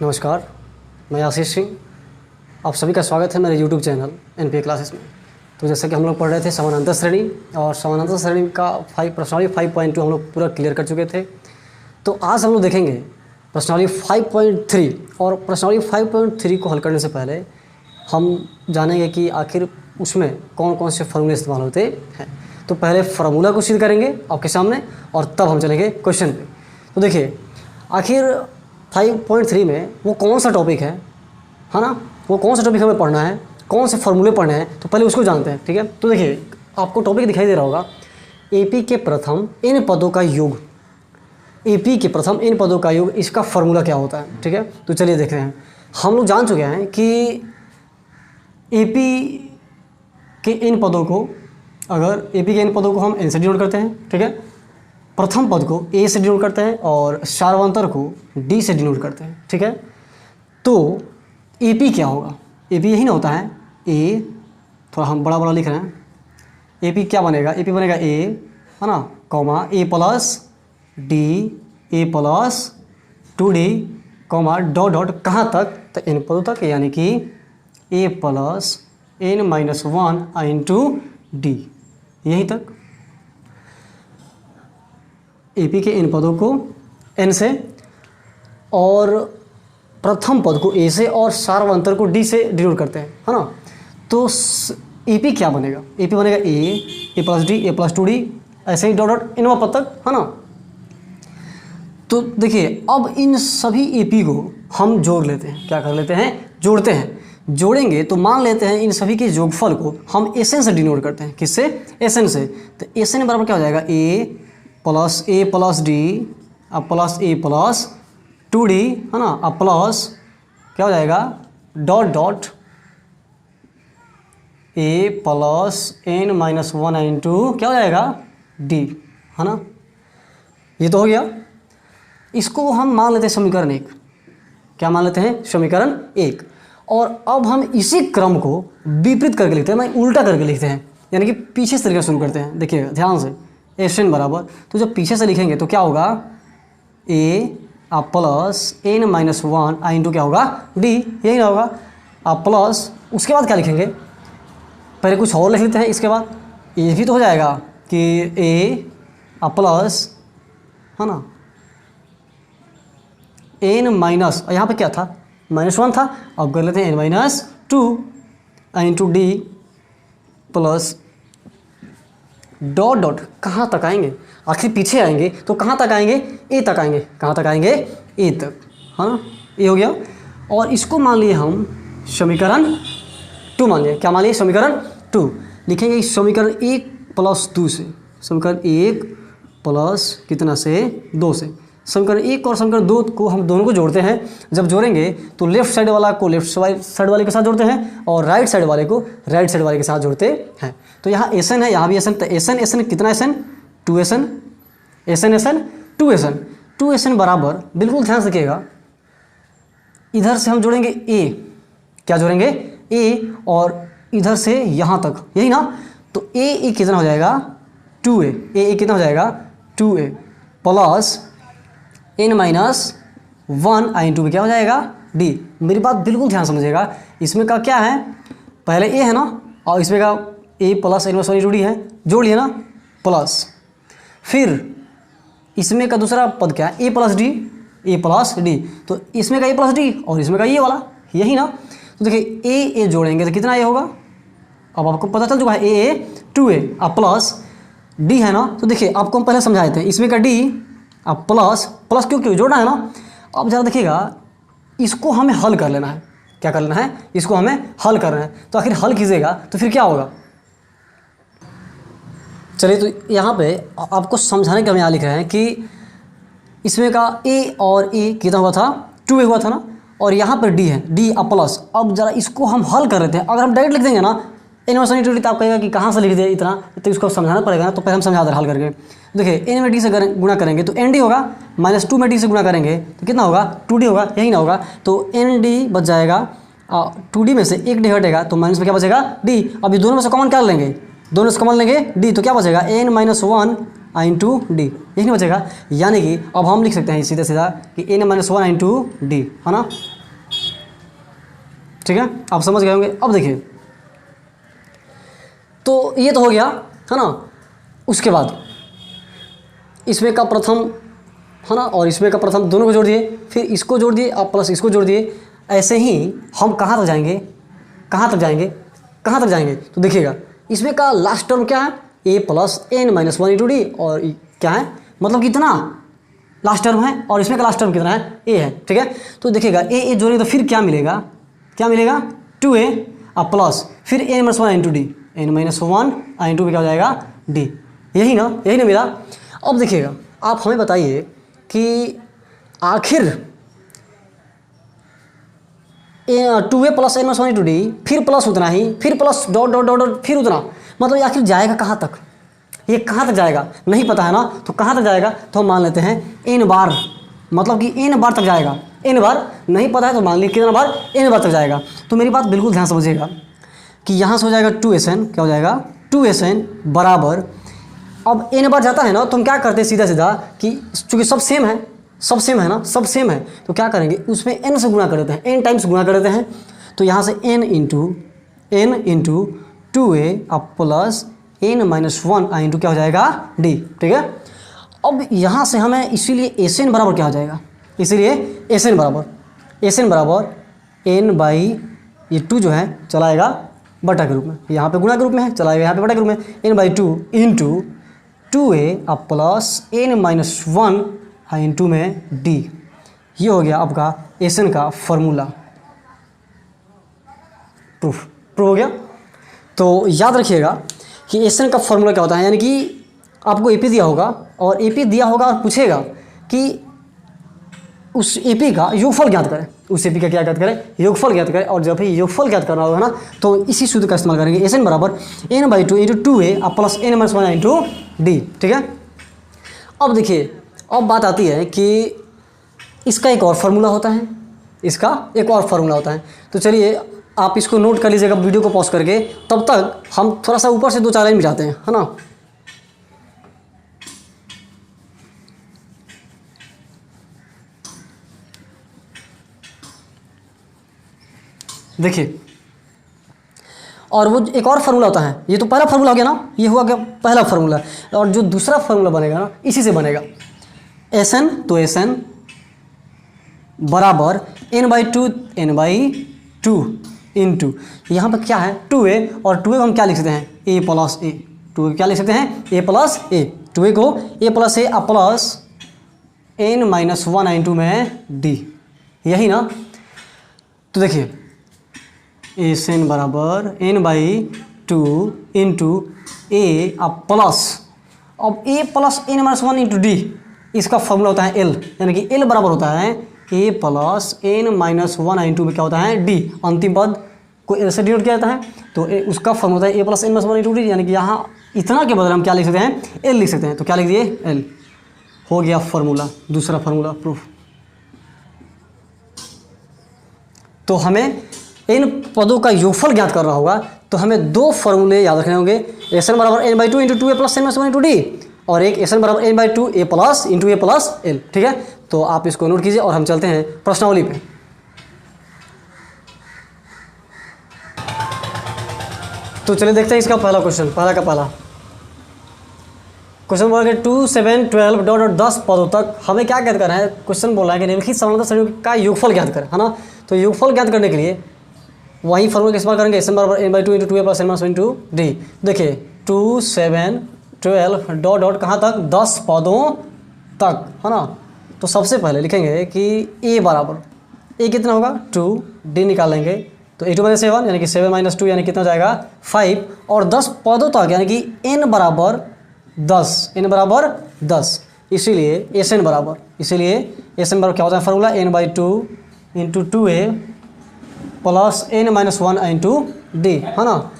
नमस्कार, मैं आशीष सिंह। आप सभी का स्वागत है मेरे YouTube चैनल NPA क्लासेस में। तो जैसे कि हम लोग पढ़ रहे थे समानांतर श्रेणी, और समानांतर श्रेणी का प्रश्नावली 5.2 हम लोग पूरा क्लियर कर चुके थे। तो आज हम लोग देखेंगे प्रश्नावली 5.3, और प्रश्नावली 5.3 को हल करने से पहले हम जानेंगे कि आखिर उसमें कौन कौन से फॉर्मूले इस्तेमाल होते हैं। तो पहले फार्मूला को सिद्ध करेंगे आपके सामने, और तब हम चलेंगे क्वेश्चन पे। तो देखिए, आखिर 5.3 में वो कौन सा टॉपिक है ना, वो कौन सा टॉपिक हमें पढ़ना है, कौन से फॉर्मूले पढ़ने हैं, तो पहले उसको जानते हैं। ठीक है, तो देखिए आपको टॉपिक दिखाई दे रहा होगा, एपी के प्रथम इन पदों का योग। एपी के प्रथम इन पदों का योग, इसका फॉर्मूला क्या होता है। ठीक है, तो चलिए देखते हैं। हम लोग जान चुके हैं कि एपी के इन पदों को, अगर एपी के इन पदों को हम एन से डिनोट करते हैं, ठीक है, प्रथम पद को ए से डिनोट करते हैं और सार्वंतर को डी से डिनोट करते हैं। ठीक है, तो एपी क्या होगा, एपी यही ना होता है ए, थोड़ा हम बड़ा बड़ा लिख रहे हैं। एपी क्या बनेगा, एपी बनेगा ए, है ना, comma A plus D, A plus 2d, comma dot dot कहाँ तक, तो इन पदों तक, यानी कि ए प्लस n-1 इंटू डी, यहीं तक। एपी के इन पदों को एन से, और प्रथम पद को ए से, और सार्वंतर को डी से डिनोट करते हैं, है ना। तो एपी क्या बनेगा, एपी बनेगा ए plus D, A plus 2d, ऐसे ही डॉट डॉट इनवा पद तक, है ना। तो देखिए, अब इन सभी एपी को हम जोड़ लेते हैं। क्या कर लेते हैं, जोड़ते हैं। जोड़ेंगे तो मान लेते हैं इन सभी के योगफल को हम एसएन से डिनोट करते हैं। किससे, एसएन से। तो एसएन बराबर क्या हो जाएगा, ए प्लस डी अब प्लस ए प्लस 2d, है ना, अब प्लस क्या हो जाएगा, dot dot A plus n-1 into क्या हो जाएगा, डी, है ना। ये तो हो गया। इसको हम मान लेते हैं समीकरण 1। क्या मान लेते हैं, समीकरण 1। और अब हम इसी क्रम को विपरीत करके लिखते हैं, उल्टा करके लिखते हैं, यानी कि पीछे से लिखना शुरू करते हैं। देखिए ध्यान से, एसएन बराबर, तो जब पीछे से लिखेंगे तो क्या होगा, ए आप प्लस n-1 इंटू क्या होगा, डी, यही ना होगा। आप प्लस, उसके बाद क्या लिखेंगे, पहले कुछ और लिख लेते हैं। इसके बाद ये भी तो हो जाएगा कि ए आप प्लस, है ना, n माइनस, यहाँ पे क्या था, -1 था, अब कर लेते हैं n-2 into D plus dot dot कहाँ तक आएंगे, आखिर पीछे आएंगे तो कहाँ तक आएंगे, ए तक आएंगे। कहाँ तक आएंगे, ए तक, है ना। ये हो गया। और इसको मान लिए हम समीकरण 2 मान लिए। क्या मान लिए, समीकरण 2 लिखेंगे समीकरण 1 प्लस 2 से, समीकरण 1 प्लस कितना से, 2 से। समीकरण 1 और समीकरण 2 को हम दोनों को जोड़ते हैं। जब जोड़ेंगे तो लेफ्ट साइड वाला को लेफ्ट साइड वाले के साथ जोड़ते हैं, और राइट साइड वाले को राइट साइड वाले के साथ जोड़ते हैं। तो यहाँ एसएन है, यहाँ भी एसएन, तो एसएन कितना, एसएन 2SN, एसएन 2SN बराबर, बिल्कुल ध्यान से रखिएगा, इधर से हम जोड़ेंगे ए, क्या जोड़ेंगे, ए, और इधर से यहाँ तक, यही ना। तो ए कितना हो जाएगा, 2a, ए कितना हो जाएगा, 2a प्लस n-1 इंटू में क्या हो जाएगा, डी। मेरी बात बिल्कुल ध्यान समझिएगा, इसमें का क्या है, पहले ए है ना, और इसमें का ए प्लस n-1 इंटू डी है, जोड़ लिया ना, प्लस फिर इसमें का दूसरा पद क्या है, ए प्लस डी। तो इसमें का ए प्लस डी और इसमें का ये वाला, यही ना। तो देखिए ए जोड़ेंगे तो कितना ए होगा, अब आपको पता चल चुका है, ए 2a अब प्लस डी है ना। तो देखिए आपको हम पहले समझाए थे, इसमें का डी अब प्लस क्यों जोड़ना है ना। अब ज़रा देखिएगा, इसको हमें हल कर लेना है। क्या कर लेना है, इसको हमें हल करना है। तो आखिर हल कीजिएगा तो फिर क्या होगा, चलिए। तो यहाँ पे आपको समझाने के हम यहाँ लिख रहे हैं कि इसमें का ए और ए कितना हुआ था, 2a हुआ था ना, और यहाँ पर डी है, डी अब प्लस। अब ज़रा इसको हम हल कर लेते हैं। अगर हम डायरेक्ट लिख देंगे ना n-1 इंटू डी, तो आप कहेगा कि कहाँ से लिख दिया इतना, तो इसको समझाना पड़ेगा ना। तो पहले हम समझा दें हल करके। देखिए n में डी से गुणा करेंगे तो nd होगा, -2 में डी से गुणा करेंगे तो कितना होगा, 2d होगा, यही ना होगा। तो nd बच जाएगा, 2d में से 1 डी हटेगा तो माइनस में क्या बचेगा, d। अब ये दोनों में से कॉमन क्या लेंगे, दोनों से कॉमन लेंगे d, तो क्या बचेगा, n-1 इंटू डी, यही नहीं बचेगा। यानी कि अब हम लिख सकते हैं सीधा सीधा कि n-1 इंटू डी, है ना। ठीक है, आप समझ गए होंगे। अब देखिए, तो ये तो हो गया है ना। उसके बाद इसमें का प्रथम है ना, और इसमें का प्रथम दोनों को जोड़ दिए, फिर इसको जोड़ दिए, अब प्लस इसको जोड़ दिए। ऐसे ही हम कहाँ तक जाएंगे, कहाँ तक जाएंगे, कहाँ तक जाएंगे, तो देखिएगा इसमें का लास्ट टर्म क्या है, a plus n minus one into d, और क्या है मतलब कितना लास्ट टर्म है, और इसमें का लास्ट टर्म कितना है, a है। ठीक है, तो देखिएगा a जोड़ेंगे तो फिर क्या मिलेगा, क्या मिलेगा 2a, अब प्लस फिर n minus one into D, n minus one into क्या हो जाएगा d, यही ना मेरा। अब देखिएगा आप हमें बताइए कि आखिर 2a plus n minus one into d, फिर प्लस उतना ही, फिर plus dot dot dot dot, फिर उतना, मतलब आखिर जाएगा कहाँ तक, ये कहाँ तक जाएगा नहीं पता है ना, तो कहाँ तक जाएगा, तो हम मान लेते हैं n बार, मतलब कि n बार तक जाएगा। n बार नहीं पता है तो मान लीजिए कितना बार, n बार तक जाएगा। तो मेरी बात बिल्कुल ध्यान समझिएगा कि यहाँ से हो जाएगा 2SN, क्या हो जाएगा 2SN बराबर, अब n बार जाता है ना, तो हम क्या करते हैं सीधा सीधा कि चूँकि सब सेम है, सब सेम है ना, सब सेम है, तो क्या करेंगे उसमें n से गुणा कर देते हैं, n टाइम्स गुणा कर देते हैं। तो यहाँ से n इंटू 2a अब plus n minus one into क्या हो जाएगा d। ठीक है, अब यहाँ से हमें इसीलिए SN बराबर क्या हो जाएगा, इसलिए SN बराबर n बाई ये 2 जो है चलाएगा बटा के रूप में, यहाँ पे गुणा के रूप में है, चलाएगा यहाँ पे बटा के रूप में, n बाई 2 इंटू 2a अब plus n minus one into में d। ये हो गया आपका SN का फॉर्मूला, प्रूफ हो गया। तो याद रखिएगा कि SN का फॉर्मूला क्या होता है, यानी कि आपको AP दिया होगा, और AP दिया होगा और पूछेगा कि उस AP का योगफल ज्ञात करें, उस AP का क्या ज्ञात करें, योगफल ज्ञात करें। और जब भी योगफल ज्ञात करना होगा ना, तो इसी सूत्र का इस्तेमाल करेंगे, SN बराबर n बाई 2 इंटू 2a अब plus n minus one into d। ठीक है, अब देखिए अब बात आती है कि इसका एक और फार्मूला होता है, इसका एक और फार्मूला होता है। तो चलिए आप इसको नोट कर लीजिएगा वीडियो को पॉज करके, तब तक हम थोड़ा सा ऊपर से 2-4 लाइन मिटाते हैं, है ना। देखिए, और वो एक और फार्मूला होता है, ये तो पहला फार्मूला हो गया ना, ये हुआ क्या पहला फार्मूला, और जो दूसरा फार्मूला बनेगा ना इसी से बनेगा। SN, तो SN बराबर n बाई टू इंटू यहाँ पर क्या है 2a, और 2a को हम क्या लिख सकते हैं a प्लस a, 2a क्या लिख सकते हैं a प्लस a, 2a को a प्लस a अब plus n minus one into में d, यही ना। तो देखिए SN बराबर n बाई 2 इंटू a अब प्लस, अब a plus n minus one into d, इसका फॉर्मूला होता है L, यानी कि L बराबर होता है a plus n minus one into में क्या होता है d, अंतिम पद को L से डिनोट किया जाता है। तो उसका फॉर्मूला होता है a plus n minus one into d, यानी कि यहाँ इतना के बदले हम क्या लिख सकते हैं L लिख सकते हैं। तो क्या लिख दिए L, हो गया फार्मूला, दूसरा फार्मूला प्रूफ। तो हमें इन पदों का योगफल ज्ञात करना होगा, तो हमें दो फार्मूले याद रखने होंगे, SN बराबर n by 2 into 2a plus n minus one into d, और एक SN बराबर n by 2 a plus into a plus l। ठीक है, तो आप इसको नोट कीजिए और हम चलते हैं प्रश्नावली पे। तो चलिए देखते हैं इसका पहला क्वेश्चन, पहला का पहला क्वेश्चन बोला कि 2, 7, 12 डॉट 10 पदों तक हमें क्या ज्ञात करना है। क्वेश्चन बोला है कि निम्नलिखित समानांतर श्रेणियों का योगफल ज्ञात करें, है ना। तो योगफल ज्ञात करने के लिए वही फॉर्मूला का इस्तेमाल करेंगे, SN बराबर n by 2 into 2a plus n minus one into d। देखिए 2, 7, 12 डॉट डॉट कहाँ तक 10 पदों तक, है ना। तो सबसे पहले लिखेंगे कि a बराबर, a कितना होगा 2, d निकालेंगे तो a2 माइनस 7 यानी कि 7 माइनस 2 यानी कितना जाएगा 5, और 10 पदों तक यानी कि n बराबर 10, इसीलिए SN बराबर क्या होता है formula n by 2 into 2a plus n minus one into d, है ना।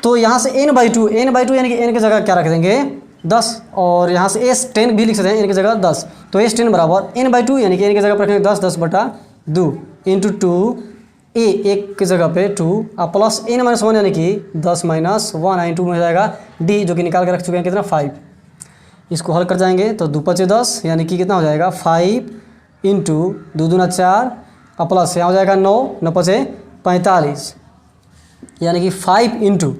तो यहाँ से n बाई 2 यानी कि n की जगह क्या रख देंगे 10, और यहाँ से S10 भी लिख सकते हैं n की जगह 10। तो S10 बराबर n बाई 2 यानी कि n की जगह पर रखेंगे 10 बटा 2 इंटू 2 a एक की जगह पे 2 और प्लस n माइनस वन यानी कि 10 माइनस वन इंटू में हो जाएगा d, जो कि निकाल के रख चुके हैं कितना 5। इसको हल कर जाएंगे तो 2 × 5 = 10 यानी कि कितना हो जाएगा 5 इंटू 2 × 2 = 4 और प्लस यहाँ हो जाएगा 9, 9 × 5 = 45, यानी कि 5 इंटू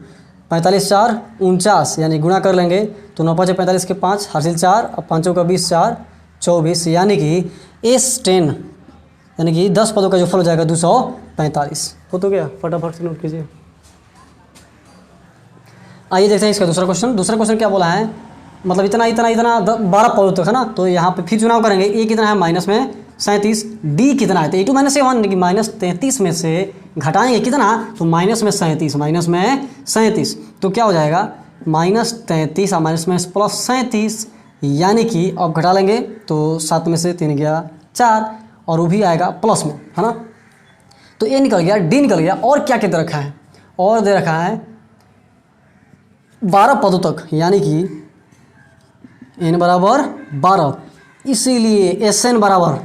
45 4 49, यानी गुणा कर लेंगे तो 9 5 45 के 5 हासिल 4 और 5 का 20 4 24, यानी कि S10 यानी कि 10 पदों का जो फल हो जाएगा 245। हो तो गया, फटाफट से नोट कीजिए। आइए देखते हैं इसका दूसरा क्वेश्चन। दूसरा क्वेश्चन क्या बोला है, मतलब इतना इतना इतना 12 पदों तक है ना, तो यहाँ पे फिर चुनाव करेंगे। ए कितना है माइनस में 37, डी कितना है तो A2 माइनस A1 कि माइनस 33 में से घटाएंगे कितना तो माइनस में 37, माइनस में 37 तो क्या हो जाएगा माइनस 33 और माइनस में प्लस 37, यानी कि अब घटा लेंगे तो 7 में से 3 गया 4 और वो भी आएगा प्लस में, है ना। तो ए निकल गया, डी निकल गया, और क्या क्या दे रखा है, और दे रखा है 12 पदों तक, यानी कि n बराबर 12, इसीलिए Sn बराबर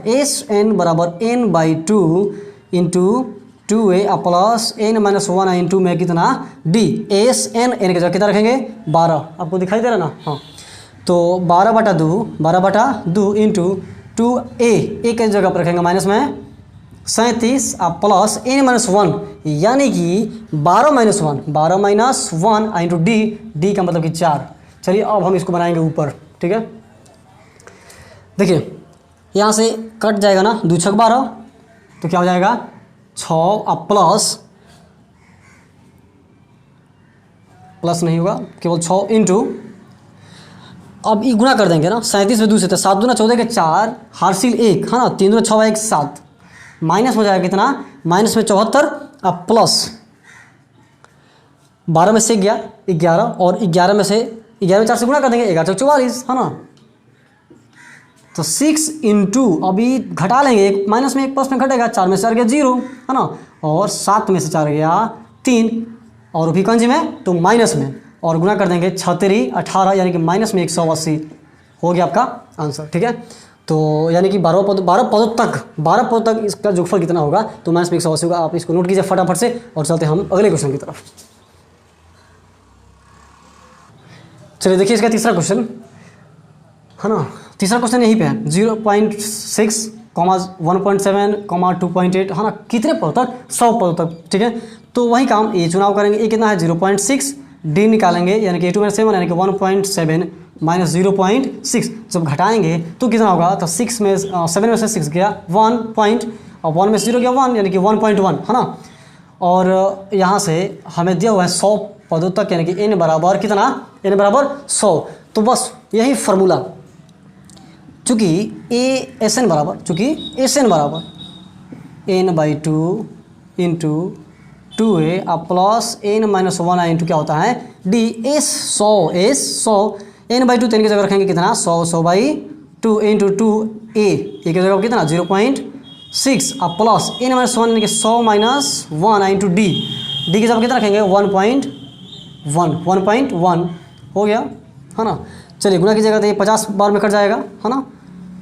n/2 into 2a plus n-1 into में कितना d, Sn n की जगह कितना रखेंगे 12, आपको दिखाई दे रहा ना। हाँ, तो 12/2 इंटू 2a की जगह पर रखेंगे माइनस में 37 प्लस n-1, यानी कि 12 - 1 इंटू d का मतलब कि 4। चलिए अब हम इसको बनाएंगे ऊपर, ठीक है। देखिए यहाँ से कट जाएगा ना, 2 छक 12, तो क्या हो जाएगा 6 प्लस नहीं होगा, केवल 6 इंटू, अब ये गुणा कर देंगे ना 37 में 2 से, तो 7 दूना 14 के 4 हासिल 1, है ना, 3 दूना 6 1 7, माइनस हो जाएगा कितना माइनस में 74 अब प्लस 12 में से गया 11 और 11 में से 11 में 4 से गुणा कर देंगे 11 44, है ना। तो 6 इंटू, अभी घटा लेंगे, एक माइनस में 1 प्लस में घटेगा, 4 में से 4 गया 0, है ना, और 7 में से 4 गया 3 और भी कंज में तो माइनस में, और गुणा कर देंगे 36 18, यानी कि माइनस में 180 हो गया आपका आंसर, ठीक है। तो यानी कि 12 पदों तक इसका जोगफल कितना होगा तो माइनस में 180 होगा। आप इसको नोट कीजिए फटाफट से और चलते हैं हम अगले क्वेश्चन की तरफ। चलिए देखिए इसका तीसरा क्वेश्चन, है ना, तीसरा क्वेश्चन यहीं पे है 0.6, 1.7, 2.8, है ना, कितने पदों तक 100 पदों तक, ठीक है। तो वही काम ये चुनाव करेंगे, ए कितना है 0.6, डी निकालेंगे यानी कि A2 में 7 यानी कि 1.7 माइनस 0.6, जब घटाएंगे तो कितना होगा तो 7 में से 6 गया 1 पॉइंट और 1 में से 0 गया 1, यानी कि 1.1, है ना। और यहाँ से हमें दिया हुआ है 100 पदों तक, यानी कि n बराबर कितना, n बराबर 100, तो बस यही फार्मूला, चूँकि Sn बराबर n/2 into 2a plus n-1 into क्या होता है d, S 100 n/2 10 की जगह रखेंगे कितना 100/2 इंटू 2a की जगह कितना 0.6 प्लस n-1 यानी कि 100 - 1 इंटू d की जगह कितना रखेंगे 1.1 हो गया, है ना। चलिए गुणा कीजिएगा तो ये 50 बार में कट जाएगा, है ना,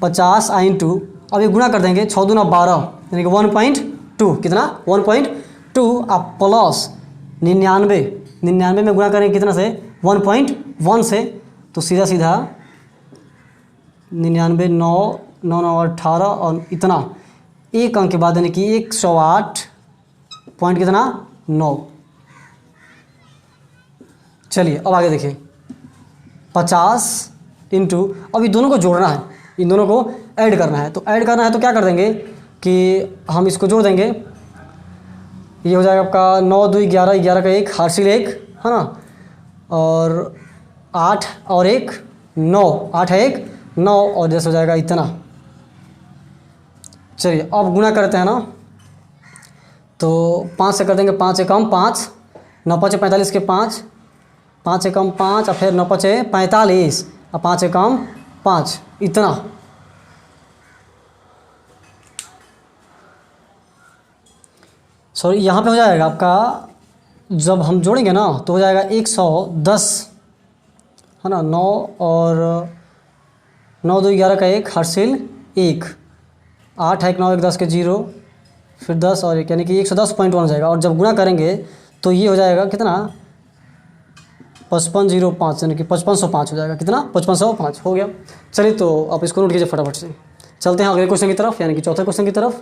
50 इंटू, अब ये गुणा कर देंगे 6 दूना 12 यानी कि 1.2 कितना 1.2 प्लस 99 में गुणा करेंगे कितना से 1.1 से, तो सीधा 99 9 9 9 18 और इतना एक अंक के बाद यानी कि 108 पॉइंट कितना 9। चलिए अब आगे देखिए 50 इंटू, अब इन दोनों को जोड़ना है, इन दोनों को ऐड करना है, तो क्या कर देंगे कि हम इसको जोड़ देंगे, ये हो जाएगा आपका 9 2 11 11 का 1 हासिल 1, है ना, और 8 और 1 9 8 है 1 9 और जैसे हो जाएगा इतना। चलिए अब गुणा करते हैं ना, तो 5 से कर देंगे 5 एकम 5, 9 5 45 के 5, 5 एकम 5 और फिर 9 5 45 और 5 एकम 5 इतना। सॉरी यहाँ पे हो जाएगा आपका, जब हम जोड़ेंगे ना तो हो जाएगा 110, है ना, 9 और 9 2 11 का 1 हासिल 1, 8 है 1 9 1 10 के 0 फिर 10 और 1 यानी कि 110.1 हो जाएगा, और जब गुणा करेंगे तो ये हो जाएगा कितना 5505 यानी कि 5505 हो जाएगा, कितना 5505 हो गया। चलिए तो आप इसको नोट कीजिए फटाफट से, चलते हैं अगले क्वेश्चन की तरफ यानी कि चौथे क्वेश्चन की तरफ।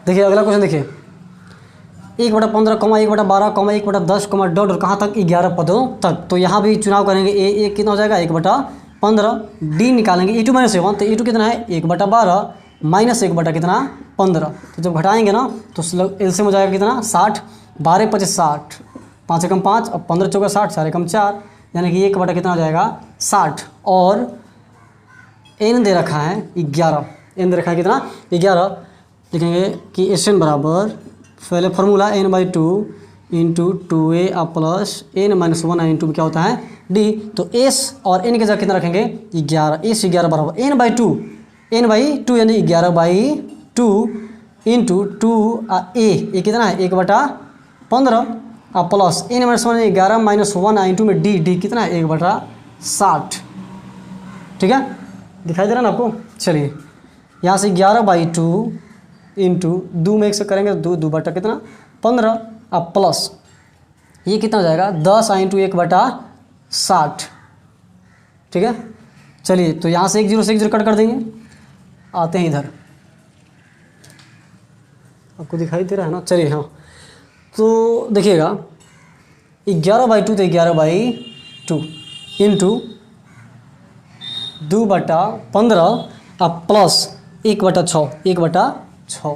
देखिए अगला क्वेश्चन देखिए, 1/15 कॉमा 1/12 कॉमा 1/10 कॉमा डॉट और कहाँ तक 11 पदों तक। तो यहाँ भी चुनाव करेंगे, ए कितना हो जाएगा 1/15, डी निकालेंगे e2 - 1 तो e2 कितना है 1/12 माइनस 1 बटा कितना 15। तो जब घटाएंगे ना तो एलसीएम हो जाएगा कितना 60, 12 × 25 60, 5 एकम 5 और 15 चौका 60, 4 एकम 4, यानी कि 1 बटा कितना हो जाएगा 60। और n दे रखा है 11, n दे रखा है कितना 11। लिखेंगे कि Sn बराबर पहले formula n/2 into 2a plus n - 1 into क्या होता है d। तो s और n की जगह कितना रखेंगे 11, s 11 बराबर n/2 यानी 11/2 इंटू 2a कितना है 1/15 प्लस n - 1 11 - 1 इंटू में d कितना है 1/60। ठीक है, दिखाई दे रहा ना आपको। चलिए यहाँ से 11/2 इंटू 2 में 1 से करेंगे तो 2 बटा कितना 15 प्लस ये कितना हो जाएगा 10 इंटू 1/60। ठीक है, चलिए तो यहाँ से 1 0 से 1 0 कट कर देंगे। आते हैं इधर, आपको दिखाई दे रहा है ना। चलिए हाँ, तो देखिएगा 11/2 तो 11/2 इंटू 2/15 प्लस 1/6 1/6।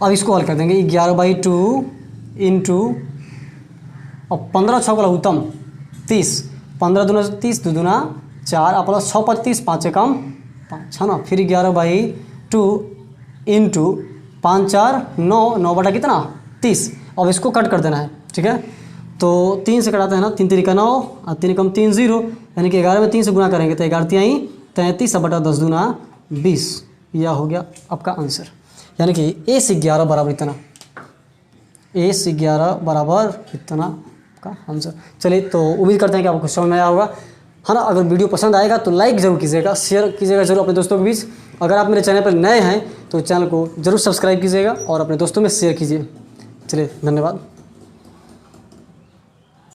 अब इसको हल कर देंगे 11/2 इंटू और 15 6 का लघुत्तम 30, 15 दूना 30 2 दूना 4 प्लस 6 5 30 5 एकम 5 है ना। फिर 11/2 इंटू 5 4 9 9 बटा कितना 30। अब इसको कट कर देना है। ठीक है, तो 3 से कटाते हैं ना, 3 3 9 और 3 एकम 3 0, यानी कि 11 में 3 से गुना करेंगे तो 11 3 33 बटा 10 दूना 20। यह हो गया आपका आंसर, यानी कि a से 11 बराबर इतना, a से 11 बराबर इतना का आंसर। चलिए तो उम्मीद करते हैं कि आपको समझ में आया होगा, है ना। अगर वीडियो पसंद आएगा तो लाइक ज़रूर कीजिएगा, शेयर कीजिएगा जरूर अपने दोस्तों के बीच। अगर आप मेरे चैनल पर नए हैं तो चैनल को ज़रूर सब्सक्राइब कीजिएगा और अपने दोस्तों में शेयर कीजिए। चलिए धन्यवाद।